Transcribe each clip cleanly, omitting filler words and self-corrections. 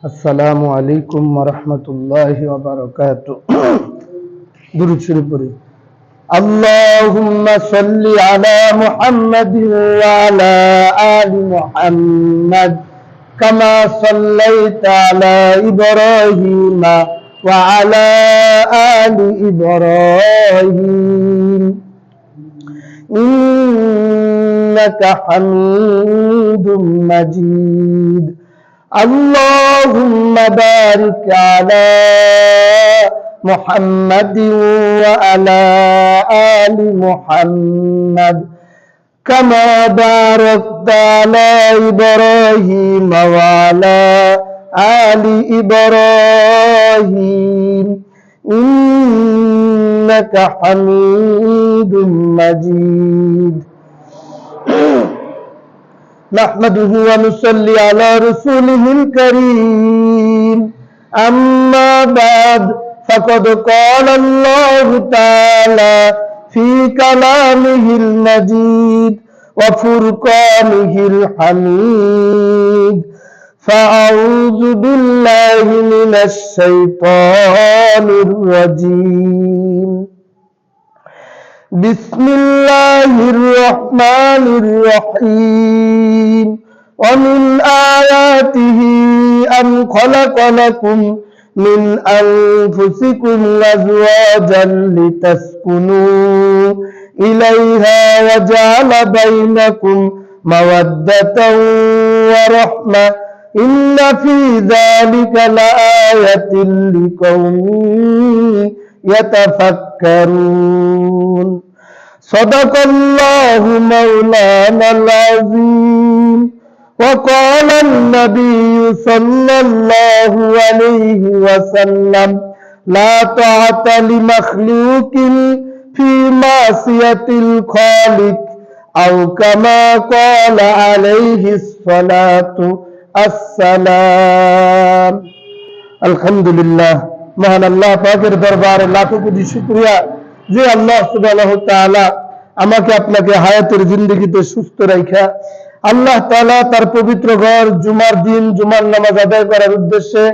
আসসালামু আলাইকুম ওয়া রাহমাতুল্লাহি ওয়া বারাকাতুহু। দুরূদ শরীফ পড়ি। আল্লাহুম্মা সাল্লি আলা মুহাম্মাদিন ওয়া আলা আলি মুহাম্মাদ কামা সাল্লাইতা আলা ইব্রাহিম ওয়া আলা আলি ইব্রাহিম ইন্নাকা হামিদুম মাজিদ। اللهم بارك على محمد وعلى آل محمد كما باركت على إبراهيم وعلى آل إبراهيم إنك حميد مجيد। نحمده ونصلي على رسوله الكريم، أما بعد فقد قال الله تعالى في كلامه المجيد وفرقانه الحميد، فأعوذ بالله من الشيطان الرجيم، بسم الله الرحمن الرحيم، ومن آياته أن خلق لكم من أنفسكم أزواجا لتسكنوا إليها وجعل بينكم مودة ورحمة إن في ذلك لآية لقوم يتفكرون। صدق الله مولانا العظيم، وقال النبي صلى الله عليه وسلم لا طاعة لمخلوق في معصية الخالق أو كما قال عليه الصلاة والسلام। الحمد لله। মহান আল্লাহ পাকের দরবারে লাখো কোটি শুকরিয়া যে আল্লাহ সুবহানাহু ওয়া তাআলা আমাকে আপনাকে হায়াতের জিন্দেগিতে সুস্থ রাখা আল্লাহ তাআলা তার পবিত্র ঘর জুমার দিন জুমার নামাজ আদায় করার উদ্দেশ্যে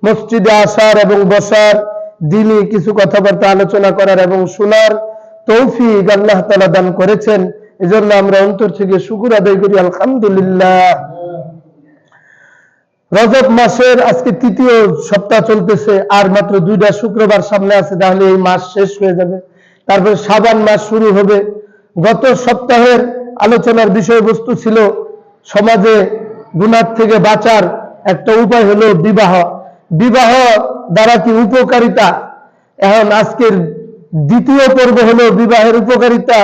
মসজিদে আসার এবং বসার, দিনী কিছু কথাবার্তা আলোচনা করার এবং শোনার তৌফিক আল্লাহ তাআলা দান করেছেন। এজন্য আমরা অন্তর থেকে শুকর আদায় করি আলহামদুলিল্লাহ। রজব মাসের আজকে তৃতীয় সপ্তাহ চলতেছে, আর মাত্র 2টা শুক্রবার সামনে আছে, তাহলে এই মাস শেষ হয়ে যাবে। তারপরে শাবান মাস শুরু হবে। গত সপ্তাহের আলোচনার বিষয়বস্তু ছিল সমাজে গুনাহ থেকে বাঁচার একটা উপায় হলো বিবাহ। বিবাহ দ্বারা কি উপকারিতা। এখন আজকের দ্বিতীয় পর্ব হলো বিবাহের উপকারিতা।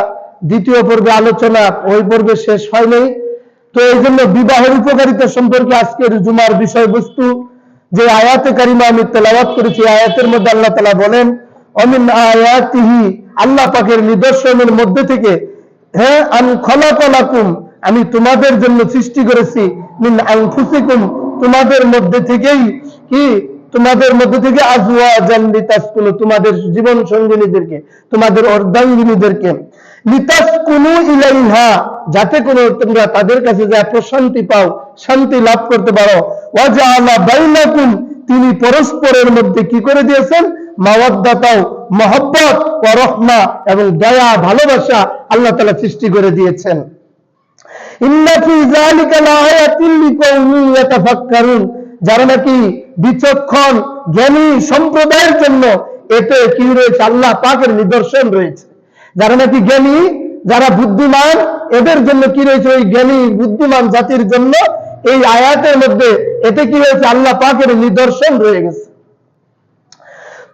দ্বিতীয় পর্বে আলোচনা ওই পর্বে শেষ হয়নি, তো এই জন্য বিবাহের উপকারিতা সম্পর্কে আজকের জুমার বিষয়বস্তু যে আয়াতে কারিমা আমি তেলাওয়াত করেছি, আয়াতের মধ্যে আল্লাহ তাআলা বলেন অমিন আয়াতিহি, আল্লাহ পাকের নিদর্শনের মধ্যে থেকে, হ্যাঁ, আন খলাকালাকুম, আমি তোমাদের জন্য সৃষ্টি করেছি, মিন আনফুসিকুম, তোমাদের মধ্যে থেকেই কি, তোমাদের মধ্যে থেকে আজওয়াজান লিতাসকুনু, তোমাদের জীবন সঙ্গিনীদেরকে, তোমাদের অর্ধাঙ্গিনীদেরকে, লিতাসকুনু ইলাইহা, যাতে করে তোমরা তাদের কাছে যা প্রশান্তি পাও, শান্তি লাভ করতে পারো। ওয়াজআলা বাইনাকুম, তিনি পরস্পরের মধ্যে কি করে দিয়েছেন, মাওয়াদ্দাতাও, মহব্বত, ওয়া রাহমা, এবং দয়া ভালোবাসা আল্লাহ তাআলা সৃষ্টি করে দিয়েছেন। ইন্না ফি যালিকা লাআয়াতিন লিকাওমিন ইয়াতাফাক্কারুন, যারা নাকি বিচক্ষণ জ্ঞানী সম্প্রদায়ের জন্য এতে কি রয়েছে, আল্লাহ পাকের নিদর্শন রয়েছে। যারা নাকি জ্ঞানী, যারা বুদ্ধিমান, এদের জন্য কি রয়েছে, ওই জ্ঞানী বুদ্ধিমান জাতির জন্য এই আয়াতের মধ্যে এতে কি রয়েছে, আল্লাহ পাকের নিদর্শন রয়ে গেছে।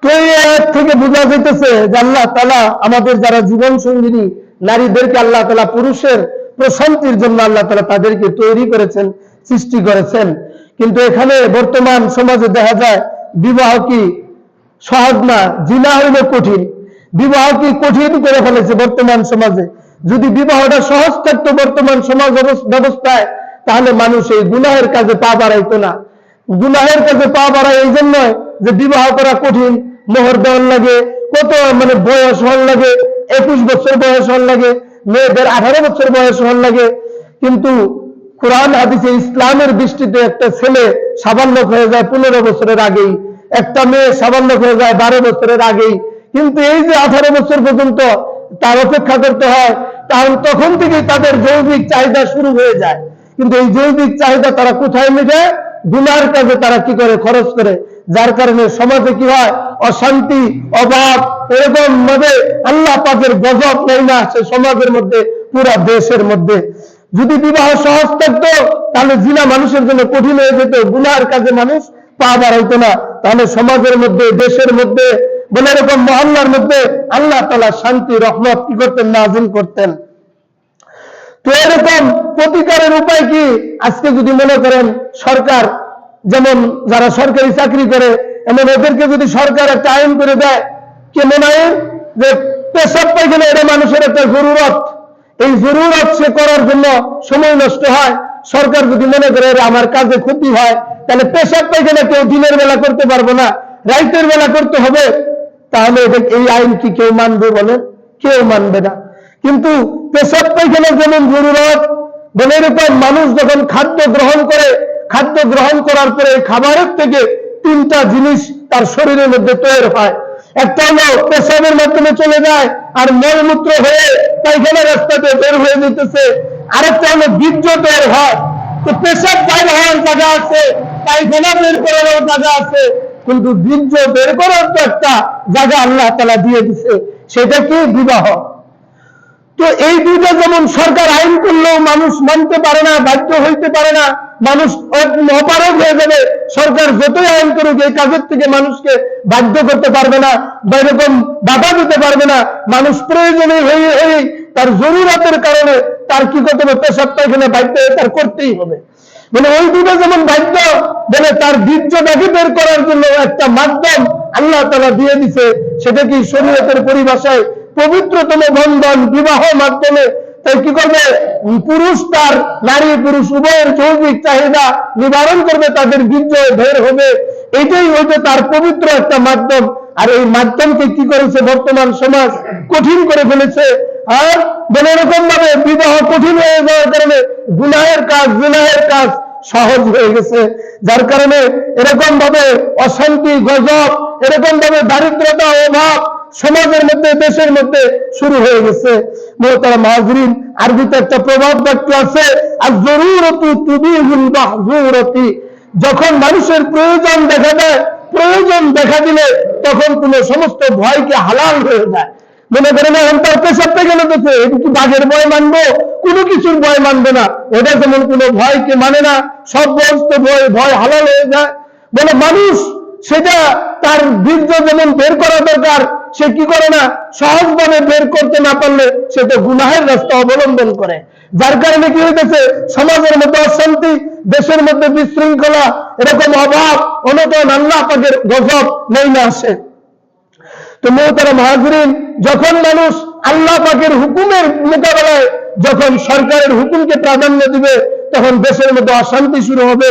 তো এই আয়াত থেকে বোঝা যাইতেছে যে আল্লাহ তাআলা আমাদের যারা জীবন সঙ্গিনী নারীদেরকে আল্লাহ তাআলা পুরুষের প্রশান্তির জন্য আল্লাহ তাআলা তাদেরকে তৈরি করেছেন, সৃষ্টি করেছেন। কিন্তু এখানে বর্তমান সমাজে দেখা যায় বিবাহ কি সহজ না, জিনা হইল কঠিন। বিবাহ কি কঠিন করে ফেলেছে বর্তমান সমাজে। যদি বিবাহটা সহজ থাকতো বর্তমান সমাজ ব্যবস্থায়, তাহলে মানুষ এই গুনাহের কাজে পা বাড়াইতো না। গুনাহের কাজে পা বাড়ায় এই জন্য যে বিবাহ করা কঠিন, মোহর দেওয়ার লাগে, কত বয়স হওয়ার লাগে, 21 বছর বয়স হওয়ার লাগে, মেয়েদের 18 বছর বয়স হওয়ার লাগে। কিন্তু কোরআন হাদিসে ইসলামের দৃষ্টিতে একটা ছেলে সাবালক হয়ে যায় 15 বছরের আগেই, একটা মেয়ে সাবালক হয়ে যায় 12 বছরের আগেই, কিন্তু এই যে 18 বছর পর্যন্ত তার অপেক্ষা করতে হয়, তাহলে তখন থেকেই তাদের জৈবিক চাহিদা শুরু হয়ে যায়। কিন্তু এই জৈবিক চাহিদা তারা কোথায় মেটায়? গুনার কাজে তারা কি করে? খরচ করে। যার কারণে সমাজে কি হয়? অশান্তি, অভাব, এরকম ভাবে আল্লাহ পাকের গজব নেমে আসে সমাজের মধ্যে, পুরা দেশের মধ্যে। যদি বিবাহ সহজ থাকতো তাহলে জিনা মানুষের জন্য কঠিন হয়ে যেত, গুনার কাজে মানুষ পা বাড়াইতো না, তাহলে সমাজের মধ্যে, দেশের মধ্যে, বলে এরকম মহল্লার মধ্যে আল্লাহ তাআলা শান্তি রহমত কি করতেন? নাযিল করতেন। তো এরকম প্রতিকারের উপায় কি? আজকে যদি মনে করেন সরকার, যেমন যারা সরকারি চাকরি করে, এমন ওদেরকে যদি সরকার একটা আইন করে দেয়, কেমন আইন? যে পেশাব পায়খানা এটা মানুষের একটা জরুরত, এই জরুরত সে করার জন্য সময় নষ্ট হয়। সরকার যদি মনে করে আমার কাজে ক্ষতি হয়, তাহলে পেশাব পায়খানা কেউ দিনের বেলা করতে পারবো না, রাতের বেলা করতে হবে, তাহলে এই আইন কি কেউ মানবে? বলেন, কেউ মানবে না। কিন্তু পেশাব পায়খানা যেমন জরুরত, বলে এরকম মানুষ যখন খাদ্য গ্রহণ করে, খাদ্য গ্রহণ করার পরে খাবারের থেকে 3টা জিনিস তার শরীরের মধ্যে তৈরি হয়। একটা হলো পেশাবের মাধ্যমে চলে যায় আর মলমূত্র হয়ে পায়খানা রাস্তাতে বের হয়ে যেতেছে, আরেকটা হলো বীর্য বের হয়। তো পেশাব বাইর হওয়ার জায়গা আছে, পায়খানা বের করার জায়গা আছে, কিন্তু বীর্য বের করার তো একটা জায়গা আল্লাহ তাআলা দিয়ে দিছে, সেটা কি? বিবাহ। তো এই দুইটা যেমন সরকার আইন করলেও মানুষ মানতে পারে না, বাধ্য হইতে পারে না, মানুষ অপারগ হয়ে যাবে। সরকার যতই আইন করুক এই কাজের থেকে মানুষকে বাধ্য করতে পারবে না, বা এরকম বাধা দিতে পারবে না। মানুষ প্রয়োজনে হয়ে তার জরুরতের কারণে তার কি করতে হবে? পেশাব পায়খানা বাধ্য হয়ে তার করতেই হবে। মানে ওই দুটো যেমন বাধ্য, বলে তার বীর্যটাকে বের করার জন্য একটা মাধ্যম আল্লাহ তাআলা দিয়ে দিছে, সেটা কি? শরীয়তের পরিভাষায় পবিত্রতম বন্ধন, বিবাহ মাধ্যমে। তাই কি করবে? পুরুষ তার নারী পুরুষ উভয়ের জৈবিক চাহিদা নিবারণ করবে, তাদের বীর্য বের হবে, এটাই হইতে তার পবিত্র একটা মাধ্যম। আর এই মাধ্যমকে কি করেছে বর্তমান সমাজ? কঠিন করে ফেলেছে। আর বলে এরকম ভাবে বিবাহ কঠিন হয়ে যাওয়ার কারণে গুনাহের কাজ, জিনাহের কাজ সহজ হয়ে গেছে। যার কারণে এরকম ভাবে অশান্তি, গজব, এরকম ভাবে দারিদ্রতা, অভাব সমাজের মধ্যে, দেশের মধ্যে শুরু হয়ে গেছে। মুহতারাম হাজরিন, আরবিতে একটা প্রবাদ বাক্য আছে, আয-যরুরাতু তুবিহুল মাহযুরাতি। যখন মানুষের প্রয়োজন দেখা দেয়, প্রয়োজন দেখা দিলে তখন কোন সমস্ত ভয়কে হালাল হয়ে যায়। মনে করেন এখন তার পেশাব পায়খানা দেখে এটা কি বাঘের ভয় মানবো? কোনো কিছুর ভয় মানবে না। ওটা যেমন কোনো ভয়কে মানে না, সব বস্তু ভয় হালাল হয়ে যায়। বলে মানুষ সেটা তার বীর্য যেমন বের করা দরকার, সে কি করে না? সহজভাবে বের করতে না পারলে সেটা গুনাহের রাস্তা অবলম্বন করে। যার কারণে কি হইতেছে? সমাজের মধ্যে অশান্তি, দেশের মধ্যে বিশৃঙ্খলা, এরকম অভাব অনটন, আল্লাহ পাকের গজব নেমে আসে। তো মুহতারাম হাজরিন, যখন মানুষ আল্লাহ পাকের হুকুমের মোকাবেলায় যখন সরকারের হুকুমকে প্রাধান্য দিবে, তখন দেশের মধ্যে অশান্তি শুরু হবে।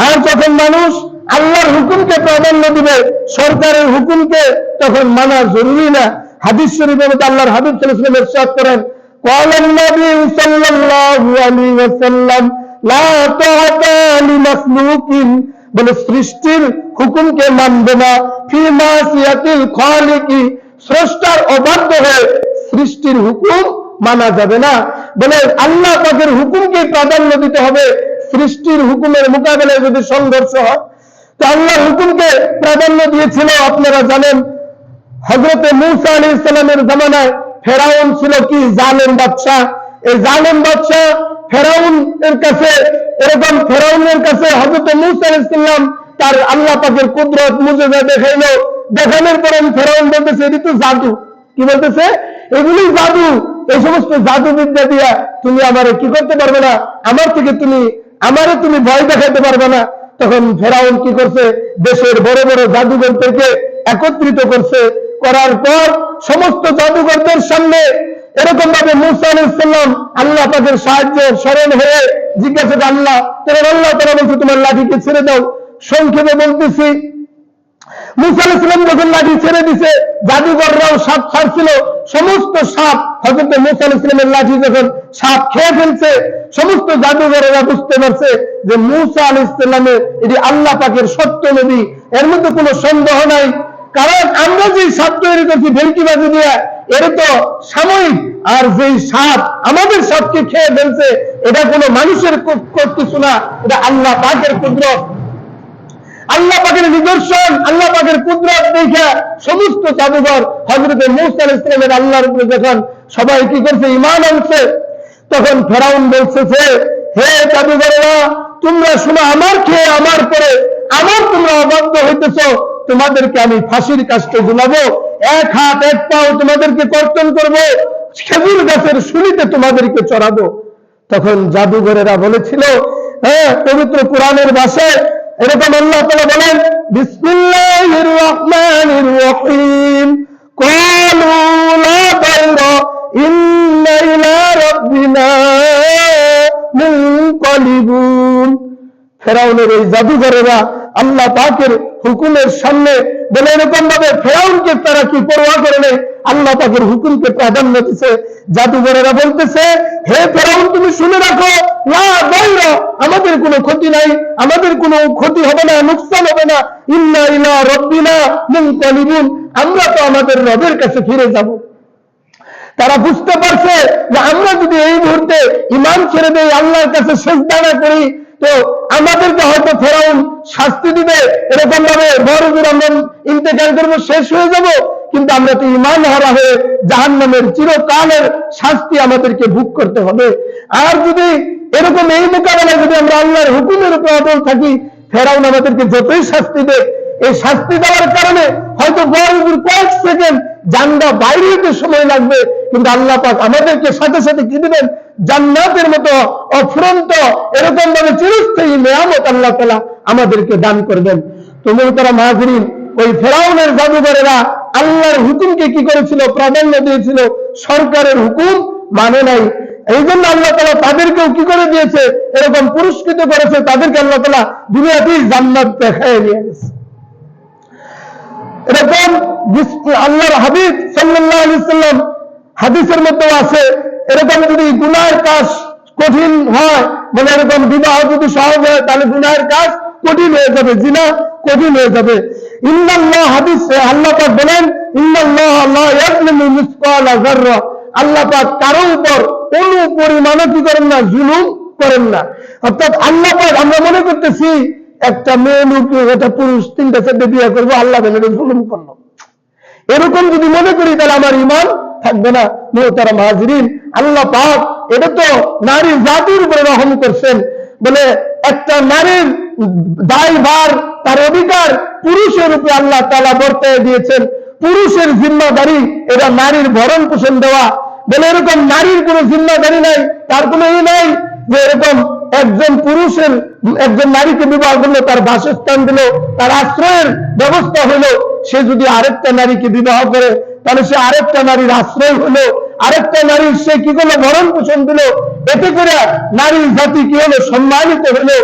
আর যখন মানুষ আল্লাহর হুকুমকে প্রাধান্য দিবে, সরকারের হুকুমকে, তখন মানা জরুরি না। হাদিস শরীফের মধ্যে আল্লাহর হাবিব সাল্লাল্লাহু আলাইহি ওয়াসাল্লাম ইরশাদ করেন, ক্বালান নবী সাল্লাল্লাহু আলাইহি ওয়াসাল্লাম লা তাআতা লিমাখলুকিন, বলে সৃষ্টির হুকুমকে মানবে না, ফি মাসিয়াতিল খালিকি, স্রষ্টার অবাধ্য হয়ে সৃষ্টির হুকুম মানা যাবে না। বলে আল্লাহ পাকের হুকুমকে প্রাধান্য দিতে হবে। সৃষ্টির হুকুমের মোকাবেলায় যদি সংঘর্ষ হয়, তো আল্লাহর হুকুমকে প্রাধান্য দিয়েছিল। আপনারা জানেন হযরতে মূসা আলাইহিস সালামের জামানায় ফেরাউন ছিল কি? জালেম বাদশা। এই জালেম বাদশা ফেরাউন এর কাছে, এরকম ফেরাউনের কাছে হযরতে মূসা আলাইহিস সালাম তার আল্লাহ পাকের কুদরত মুজিজা দেখাইলো। দেখানোর পরে ফেরাউন বলতেছে এটি তো জাদু। কি বলতেছে? এগুলি জাদু। এই সমস্ত জাদু বিদ্যা দিয়া তুমি আমারে কি করতে পারবে না, আমার থেকে তুমি ভয় দেখাতে পারবে না। তখন ফেরাউন কি করছে? দেশের বড় বড় জাদুঘরদেরকে একত্রিত করছে। করার পর সমস্ত জাদুঘরদের সামনে এরকম ভাবে মূসা আলাইহিস সালাম আল্লাহ পাকের সাহায্যে শরণ হয়ে জিজ্ঞাসা করে, আল্লাহ তাআলা বলছে তোমার লাঠিকে ছেড়ে দাও। সংক্ষেপে বলতেছি, মূসা আলাইহিস সালাম যখন লাঠি ছেড়ে দিছে, জাদুঘররাও সাপ ছাড়ছিল। সমস্ত সাপ হযরত মূসা আলাইহিস সালামের লাঠি যখন সাপ খেয়ে ফেলছে, সমস্ত জাদুঘরেরা বুঝতে পারছে যে মূসা আলাইহিস সালামের এটি আল্লাহ পাকের সত্য নবী, এর মধ্যে কোনো সন্দেহ নাই। কারণ আমরা যে সাপ তৈরি করছি ভেলকিবাজি দিয়ে, এর তো সাময়িক, আর যেই সাপ আমাদের সাপকে খেয়ে ফেলছে এটা কোনো মানুষের কিছু না, এটা আল্লাহ পাকের কুদরত, আল্লাহ পাকের নিদর্শন, আল্লাহ পাকের কুদরত দেখে সমস্ত জাদুঘর হযরত মূসা আলাইহিস সালামের আল্লাহর উপরে যখন সবাই কি করছে, ঈমান আনছে, তখন ফেরাউন বলছে, হে জাদুঘরেরা, তোমরা শোনো, আমার খেয়ে আমার পরে আমার তোমরা অবাধ্য হইতেছ, তোমাদেরকে আমি ফাঁসির কাস্টে ঝুলাবো, এক হাত এক পাও তোমাদেরকে কর্তন করবো, খেজুর গাছের শুলিতে তোমাদেরকে চড়াবো। তখন জাদুঘরেরা বলেছিল, হ্যাঁ, পবিত্র কোরআনের ভাষায় এরকম আল্লাহ তাআলা বলেন, বিসমিল্লাহির রহমানির রহিম, ক্বালু লা দাইরা ইন্না ইলা রাব্বিনা মুনকালিবুন। ফেরাউনের এই জাদুঘরেরা আল্লাহ পাকের হুকুমের সামনে বলে এরকম ভাবে ফেরাউনকে তারা কি পরোয়া করে নেই, আল্লাহ পাকের হুকুমকে প্রাধান্য দিচ্ছে। জাদুঘরেরা বলতেছে, হে ফেরাউন, তুমি শুনে রাখো, লা দাইরা, আমাদের কোনো ক্ষতি নাই, আমাদের কোনো ক্ষতি হবে না, নুকসান হবে না, ইন্না ইলা রাব্বিনা মুনকালিবুন, আমরা তো আমাদের রবের কাছে ফিরে যাব। তারা বুঝতে পারছে যে আমরা যদি এই মুহূর্তে ঈমান ছেড়ে দেই, আল্লাহর কাছে সিজদা না করি, তো আমাদেরকে হয়তো ফেরাউন শাস্তি দিবে, এরকম ভাবে বড়জোর আমরা ইন্তেকাল করবো, শেষ হয়ে যাব, কিন্তু আমরা তো ঈমান হারা হয়ে জাহান্নামের চিরকালের শাস্তি আমাদেরকে ভোগ করতে হবে। আর যদি এরকম এই মোকাবেলায় যদি আমরা আল্লাহর হুকুমের উপর অটল থাকি, ফেরাউন আমাদেরকে যতই শাস্তি দেয়, এই শাস্তি দেওয়ার কারণে হয়তো বড়জোর কয়েক সেকেন্ড জানটা বাইরে হতে সময় লাগবে, কিন্তু আল্লাহ পাক আমাদেরকে সাথে সাথে কি দিবেন, জান্নাতের মতো অফুরন্ত এরকম ভাবে চিরস্থায়ী নিয়ামত আল্লাহ তাআলা আমাদেরকে দান করবেন। তো মুহতারাম হাজিরিন, ওই ফেরাউনের জাদুঘরেরা আল্লাহর হুকুমকে কি করেছিল, প্রাধান্য দিয়েছিল, সরকারের হুকুম মানে নাই। এই জন্য আল্লাহ তাআলা তাদেরকেও কি করে দিয়েছে, এরকম পুরস্কৃত করেছে, তাদেরকে আল্লাহ তাআলা দুনিয়াতেই জান্নাত দেখায় নিয়ে গেছে। এরকম আল্লাহর হাবিব সাল্লাল্লাহু আলাইহি সাল্লাম হাদিসের মধ্যে আছে, এরকম যদি গুনাহের কাজ কঠিন হয়, মানে এরকম বিবাহ যদি সহজ হয়, তাহলে গুনাহের কাজ কঠিন হয়ে যাবে, জিনা কঠিন হয়ে যাবে। ইন্নাল্লাহ, হাদিসে আল্লাহ পাক বলেন, ইন্নাল্লাহ লা ইয়াজলিমু মিসকালা যাররা, আল্লাহ পাক কারো উপর কোনো পরিমাণও কি করেন না, জুলুম করেন না। অর্থাৎ আল্লাহ পাক, আমরা মনে করতেছি একটা মেয়ে লোক, একটা পুরুষ 3-4 বিয়ে করবো, আল্লাহ বলে জুলুম করলো, এরকম যদি মনে করি তাহলে আমার ঈমান থাকবে না। মুহতারাম হাজিরিন, আল্লাহ পাক এটা তো নারী জাতির উপরে রহম করছেন, বলে একটা নারীর দায়ভার, তার অধিকার পুরুষের উপরে আল্লাহ তাআলা বর্তায় দিয়েছেন। পুরুষের জিম্মাদারি এটা নারীর ভরণ পোষণ দেওয়া, বলে এরকম নারীর কোনো জিম্মাদারি নাই, তার কোনো ই নাই যে এরকম একজন পুরুষের একজন নারীকে বিবাহ করলো, তার বাসস্থান দিল, তার আশ্রয়ের ব্যবস্থা হলো, সে যদি আরেকটা নারীকে বিবাহ করে তাহলে সে আরেকটা নারীর আশ্রয় হলো, আরেকটা নারীর সে কি করলো, ভরণ পোষণ দিল, এতে করে নারী জাতি কি হলো, সম্মানিত হলো।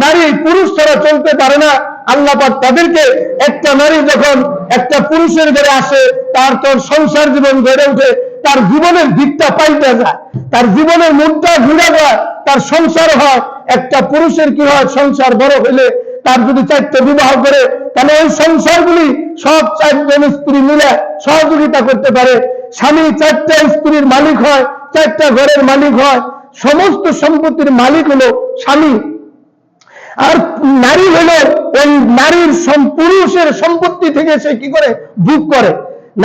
নারী পুরুষ ছাড়া চলতে পারে না। আল্লাহ পাক তাদেরকে, একটা নারী যখন একটা পুরুষের ঘরে আসে, তার তোর সংসার জীবন গড়ে ওঠে, তার জীবনের দিকটা পাল্টে যায়, তার জীবনের মুখটা ঘুরে যায়, তার সংসার হয়। একটা পুরুষের কি হয়, সংসার বড় হইলে তার যদি 4টা বিবাহ করে, তাহলে ওই সংসারগুলি সব 4 জন স্ত্রী মিলে সহযোগিতা করতে পারে। স্বামী 4টা স্ত্রীর মালিক হয়, 4টা ঘরের মালিক হয়, সমস্ত সম্পত্তির মালিক হলো স্বামী। আর নারী হলো ওই নারীর পুরুষের সম্পত্তি থেকে সে কি করে, ভোগ করে।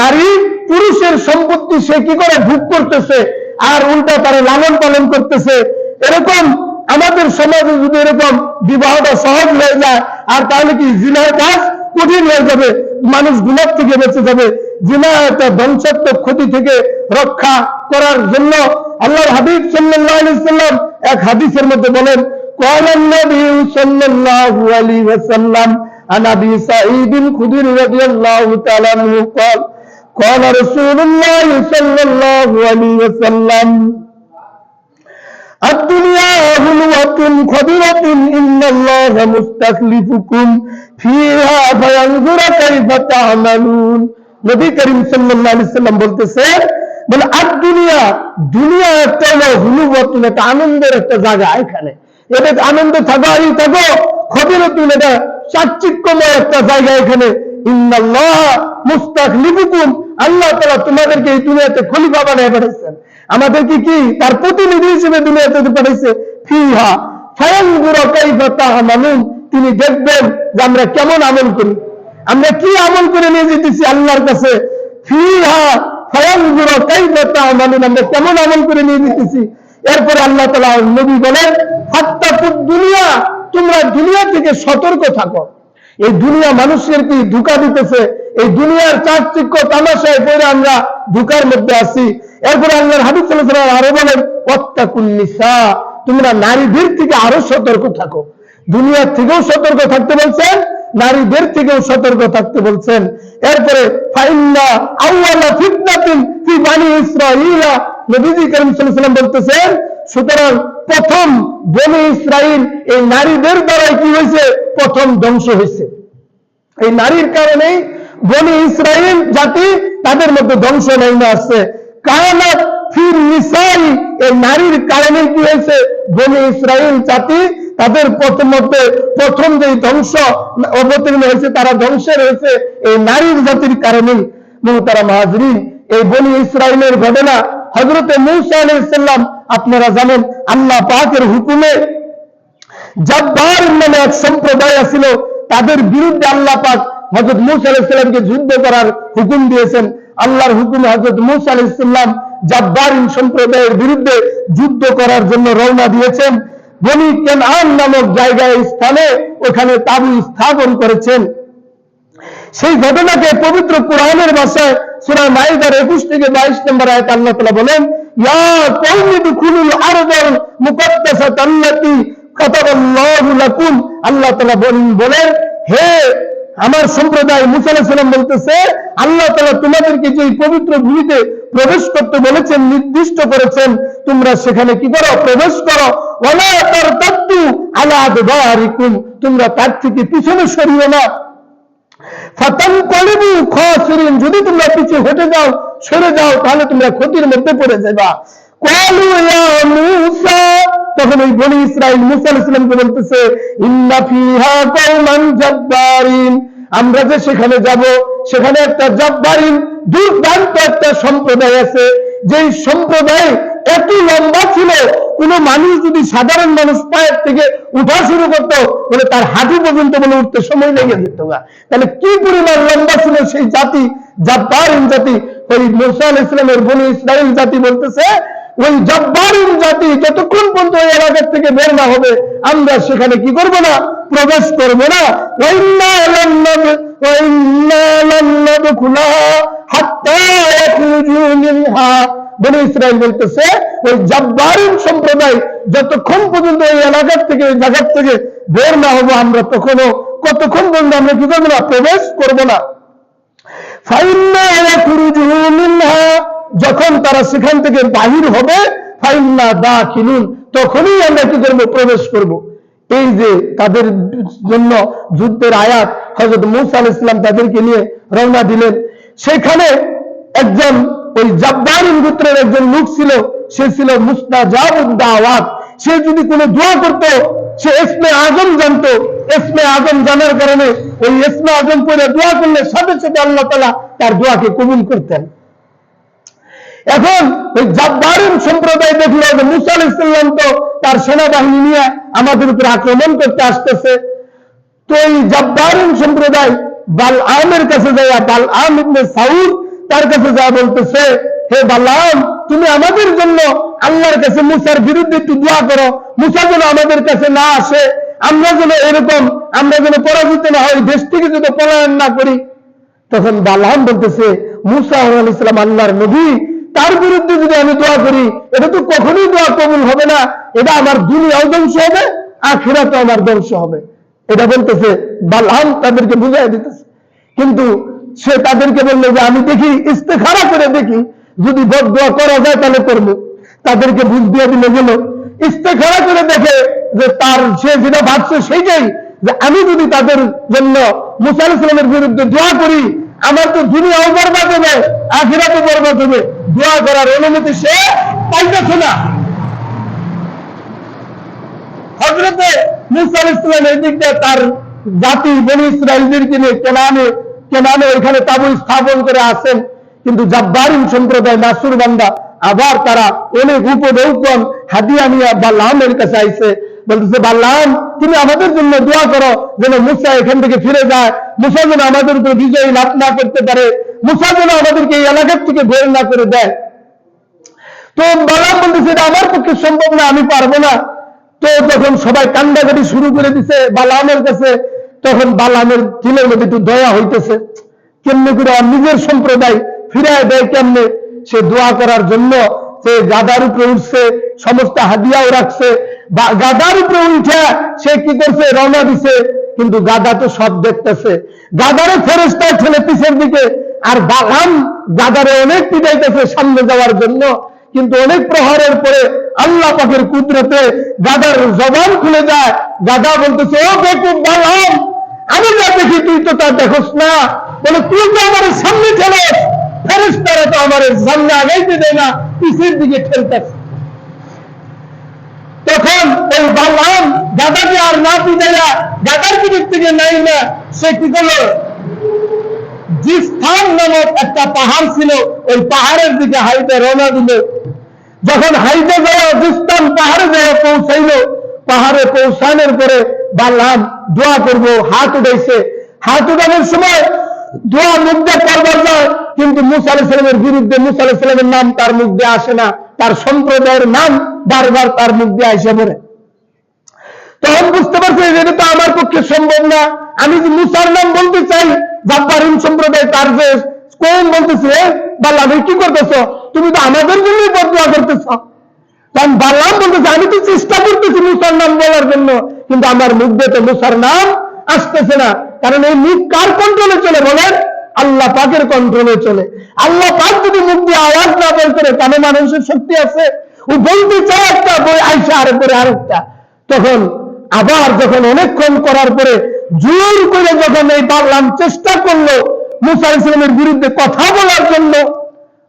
নারী পুরুষের সম্পত্তি সে কি করে, ভোগ করতেছে, আর উল্টা তারা লালন পালন করতেছে। এরকম আমাদের সমাজে যদি এরকম বিবাহটা সহজ হয়ে যায়, আর তাহলে কি জিনার কাজ কঠিন হয়ে যাবে, মানুষ গুনাহ থেকে বেঁচে যাবে। জিনা একটা ধ্বংসাত্মক ক্ষতি থেকে রক্ষা করার জন্য আল্লাহর হাবিব সাল্লাল্লাহু আলাইহি সাল্লাম এক হাদিসের মধ্যে বলেন, قال النبي صلى الله عليه وسلم عن ابي سعيد الخدري رضي الله تعالى عنه قال قال رسول الله صلى الله عليه وسلم الدنيا حلوة خضرة إن الله مستخلفكم فيها فينظر كيف تعملون। নবী করিম সাল্লাল্লাহু আলাইহি সাল্লাম বলতেছেন, বলে আর দুনিয়া, দুনিয়া একটা হলো হুলুবতুন, একটা আনন্দের একটা জায়গা, এখানে এটা আনন্দ থাকো আর থাকো, খবিরতুন এটা চাকচিক্যময় একটা জায়গা, এখানে ইন্নাল্লাহ মুস্তাখলিফুকুম, আল্লাহ তাআলা তোমাদেরকে এই দুনিয়াতে খলিফা বানায় পাঠাইছেন, আমাদেরকে কি তার প্রতিনিধি হিসেবে দুনিয়াতে পাঠাইছে, ফিহা ফায়ানজুরু কাইফা তা'মালুন, তিনি দেখবেন যে আমরা কেমন আমল করি, আমরা কি আমল করে নিয়ে যেতেছি আল্লাহর কাছে, ফিহা ফায়ানজুরু কাইফা তা'মালুন, আমরা কেমন আমল করে নিয়ে যেতেছি। এরপরে আল্লাহ তাআলা নবী বলেন ফাত্তাকুদ দুনিয়া, তোমরা দুনিয়া থেকে সতর্ক থাকো, এই দুনিয়া মানুষের কি ধোঁকা দিতেছে, এই দুনিয়ার চাকচিক্য তামাশায় পড়ে আমরা ধোঁকার মধ্যে আছি। এরপরে আল্লাহর হাবিব সাল্লাল্লাহু আলাইহি ওয়াসাল্লাম আরো বলেন ওয়াত্তাকুন নিসা, তোমরা নারীদের থেকে আরো সতর্ক থাকো, দুনিয়ার থেকেও সতর্ক থাকতে বলছেন, নারীদের থেকেও সতর্ক থাকতে বলছেন। এরপরে ফাইন্না আউয়ালা ফিতনাতিন ফি বানি ইসরাঈলা, নবীজি করিম সাল্লাল্লাহু আলাইহি ওয়াসাল্লাম বলতেছেন, সুতরাং প্রথম বনি ইসরাইল এই নারীদের দ্বারাই কি হয়েছে, প্রথম ধ্বংস হয়েছে, এই নারীর কারণেই বনি ইসরাইল জাতি তাদের মধ্যে ধ্বংস নেমে আসছে। কানাত ফির নিসাই, এই নারীর কারণে কি হয়েছে, বনি ইসরাইল জাতি তাদের প্রথম যে ধ্বংস অবতীর্ণ হয়েছে, তারা ধ্বংসের হয়েছে এই নারীর জাতির কারণে। মুহতারাম হাজরিন, এই বনি ইসরাইলের ঘটনা হযরতে মূসা আলাইহিস সালাম, আপনারা জানেন আল্লাহ পাকের হুকুমে জব্বার নামে এক সম্প্রদায় ছিল, তাদের বিরুদ্ধে আল্লাহ পাক হযরত মূসা আলাইহিস সালামকে যুদ্ধ করার হুকুম দিয়েছেন। আল্লাহর হুকুমে হযরত মূসা আলাইহিস সালাম জব্বারিন সম্প্রদায়ের বিরুদ্ধে যুদ্ধ করার জন্য রওনা দিয়েছেন। বনি কেনআন নামক জায়গায় স্থানে ওখানে তাবু স্থাপন করেছেন। সেই ঘটনাকে পবিত্র কোরআনের ভাষায় সূরা মাইদার 21 থেকে 22 নম্বর আয়াত আল্লাহ তাআলা বলেন, ইয়া কওমি দুখুলুল আরদাল মুকাদ্দাসাতাল্লাতী কাতাবাল্লাহু লাকুম, আল্লাহ তাআলা বলেন, হে আমার সম্প্রদায়, মূসা আলাইহিস সালাম বলতেছে, আল্লাহ তাআলা তোমাদেরকে যে পবিত্র ভূমিতে প্রবেশ করতে বলেছেন, নির্দিষ্ট করেছেন, তোমরা সেখানে কি করো, প্রবেশ করো। ওয়ালা তারতাদ্দু আলা আদবারিকুম, তোমরা তার থেকে পিছনে সরিও না। ফাতানকালিবু খাসিরিন, যদি তোমরা পিছিয়ে হটে যাও, সরে যাও, তাহলে তোমরা ক্ষতির মধ্যে পড়ে যাবে। ক্বালু ইয়া মূসা, তখন ওই বনি ইসরাইল মূসা আলাইহিস সালামকে বলতেছে, ইন্না ফিহা কওমান জাব্বারিন, আমরা যে সেখানে যাব, সেখানে একটা জাব্বারিন দুর্দান্ত একটা সম্প্রদায় আছে, যেই সম্প্রদায় এত লম্বা ছিল, কোন মানুষ যদি সাধারণ মানুষ পায়ের থেকে উঠা শুরু করতো, বলে তার হাঁটু পর্যন্ত বলে উঠতে সময় লেগে যেত। তাহলে কি পরিমাণ লম্বা ছিল সেই জাতি, জাব্বারিন জাতি। ওই মূসা আলাইহিস সালামের বনি ইসরাইল জাতি বলতেছে, ওই জাব্বারিন জাতি যতক্ষণ পর্যন্ত ওই এলাকা থেকে বের না হবে, আমরা সেখানে কি করব না, প্রবেশ করব না। ওয়াইন্না লান নাদখুলাহা হাত্তা ইয়াখরুজু মিনহা, বনি ইসরাইল বলতেছে, ওই জাব্বারিন সম্প্রদায় যতক্ষণ পর্যন্ত এই এলাকা থেকে, ওই জায়গা থেকে বের না হবো, আমরা কতক্ষণ পর্যন্ত আমরা কি করবো না, প্রবেশ করব না। ফাইন্না ইয়াখরুজু মিনহা, যখন তারা সেখান থেকে বাহির হবে, ফাইন্না দাখিলুন, তখনই আমরা কি করব, প্রবেশ করব। এই যে তাদের জন্য যুদ্ধের আয়াত, হযরত মূসা আলাইহিস সালাম তাদেরকে নিয়ে রওনা দিলেন। সেখানে একজন ওই জাব্বারিন গোত্রের একজন লোক ছিল, সে ছিল মুস্তাজাবুদ দাওয়াত। সে যদি কোনো দোয়া করত, সে ইসমে আজম জানতো, ইসমে আজম জানার কারণে ওই ইসমে আজম পড়ে দোয়া করলে সাথে সাথে আল্লাহ তাআলা তার দোয়াকে কবুল করতেন। এখন ওই জাব্বারিন সম্প্রদায় দেখলো যে মূসা আলাইহিস সালাম তো তার সেনাবাহিনী নিয়ে আমাদের উপর আক্রমণ করতে আসতেছে, তো এই জাব্বারিন সম্প্রদায় বালআমের কাছে যায়, বালআম ইবনে সাউর তার কাছে যা বলতেছে, হে বালআম, তুমি আমাদের জন্য আল্লাহর কাছে মূসার বিরুদ্ধে একটু দোয়া করো, মূসা যেন আমাদের কাছে না আসে, আমরা যেন পরাজিত না হয়, দেশ থেকে যেন পলায়ন না করি। তখন বালআম বলতেছে, মূসা আলাইহিস সালাম আল্লাহর নবী, তার বিরুদ্ধে যদি আমি দোয়া করি, এটা তো কখনোই দোয়া কবুল হবে না, এটা আমার দুনিয়াও ধ্বংস হবে, আখিরাতেও আমার ধ্বংস হবে। এটা বলতেছে বালআম, তাদেরকে বুঝাই দিতেছে। কিন্তু সে তাদেরকে বললো যে আমি দেখি, ইস্তেখারা করে দেখি, যদি বদদোয়া করা যায় তাহলে করবো। তাদেরকে বুঝ দিয়ে দিলে গেল, ইস্তেখারা করে দেখে যে সে যেটা ভাবছে সেইটাই, যে আমি যদি তাদের জন্য মূসা আলাইহিস সালামের বিরুদ্ধে দোয়া করি, আমার তো দুনিয়াও বরবাদ হবে, আখিরাতও বরবাদ হবে, দোয়া করার অনুমতি সে পাইতেছে না। হযরতে মুসা আলাইহিস সালাম এই দিক দিয়ে তার জাতি বনী ইসরাঈলদেরকে নিয়ে কেনানে ওইখানে তাবু স্থাপন করে আছেন, কিন্তু জাব্বারিন সম্প্রদায় নাসুর বান্দা আবার তারা অনেক উপঢৌকন হাদিয়া নিয়ে বাল্লামের কাছে আইছে, বলতেছে বাল্লাম তুমি আমাদের জন্য দোয়া করো যেন মুসা এখান থেকে ফিরে যায়, মুসা যেন আমাদের উপর বিজয়ী লাভ না করতে পারে, মুসা যেন আমাদেরকে এই এলাকার থেকে বের না করে দেয়। তো বাল্লাম বলতেছে এটা আমার পক্ষে সম্ভব না, আমি পারবো না। তো যখন সবাই কান্দাকাটি শুরু করে দিছে বালামের কাছে, তখন বালামের দিলের মধ্যে একটু দয়া হইতেছে, কেমনে করে নিজের সম্প্রদায় ফিরায় দেয় কেমনে। সে দোয়া করার জন্য সে গাদার উপরে উঠছে, সমস্ত হাদিয়াও রাখছে, গাদার উপরে উঠে সে কি করছে রওনা দিছে, কিন্তু গাদা তো সব দেখতেছে, গাদারে ফেরেশতায় ঠেলে পিছের দিকে, আর বালাম গাদারে অনেক পিটাইতেছে সামনে যাওয়ার জন্য, কিন্তু অনেক প্রহারের পরে আল্লাহ পাকের কুদরতে গাদার জবান খুলে যায়। গাদা বলতেছে ও বেকুব বালাম, আমি যা দেখি তুই তো তা দেখোস না, বলে তুই তো আমার সামনে ঠেলাস, ফেরেশতারা তো আমার সামনে আগাইতে দেয় না, পিছের দিকে ঠেলতেছে। তখন ওই বালাম গাদাকে আর না পিটাইয়া গাদার পিঠের থেকে নাই না, সে কি করলো, জিস্তান নামক একটা পাহাড় ছিল, ওই পাহাড়ের দিকে হাইটে রওনা দিল। যখন হাইটে যাওয়া জিস্তান পাহাড়ে যাওয়া পৌঁছাইল, পাহাড়ে পৌঁছানোর পরে বালাম দোয়া করব হাত উঠাইছে, হাত উঠানোর সময় দোয়া মুখ দিয়ে করবার যায়, কিন্তু মুসা আলাইহিস সালামের বিরুদ্ধে মুসা আলাইহিস সালামের নাম তার মুখ দিয়ে আসে না, তার সম্প্রদায়ের নাম বারবার তার মুখ দিয়ে আসে পড়ে। তখন বুঝতে পারছে এটা তো আমার পক্ষে সম্ভব না, আমি যে মুসার নাম বলতে চাই, জাব্বারিন সম্প্রদায় তার যে কোন বলতেছে বাল্লাম কি করতেছ, তুমি তো আমাদের জন্যই বদদোয়া করতেছ। কারণ বাল্লাম বলতেছে আমি তো চেষ্টা করতেছি মুসার নাম বলার জন্য, কিন্তু আমার মুখ দিয়ে তো মুসার নাম আসতেছে না। কারণ এই মুখ কার কন্ট্রোলে চলে বলেন? আল্লাহ পাকের কন্ট্রোলে চলে। আল্লাহ পাক যদি মুখ দিয়ে আওয়াজ না বের করে, তাহলে মানুষের শক্তি আছে, ও বলতে চায় একটা বই আইসা আর পরে আরেকটা। তখন আবার যখন অনেকক্ষণ করার পরে জোর করে যখন এই বাল্লাম চেষ্টা করলো মুসা আলাইহিস সালামের বিরুদ্ধে কথা বলার জন্য,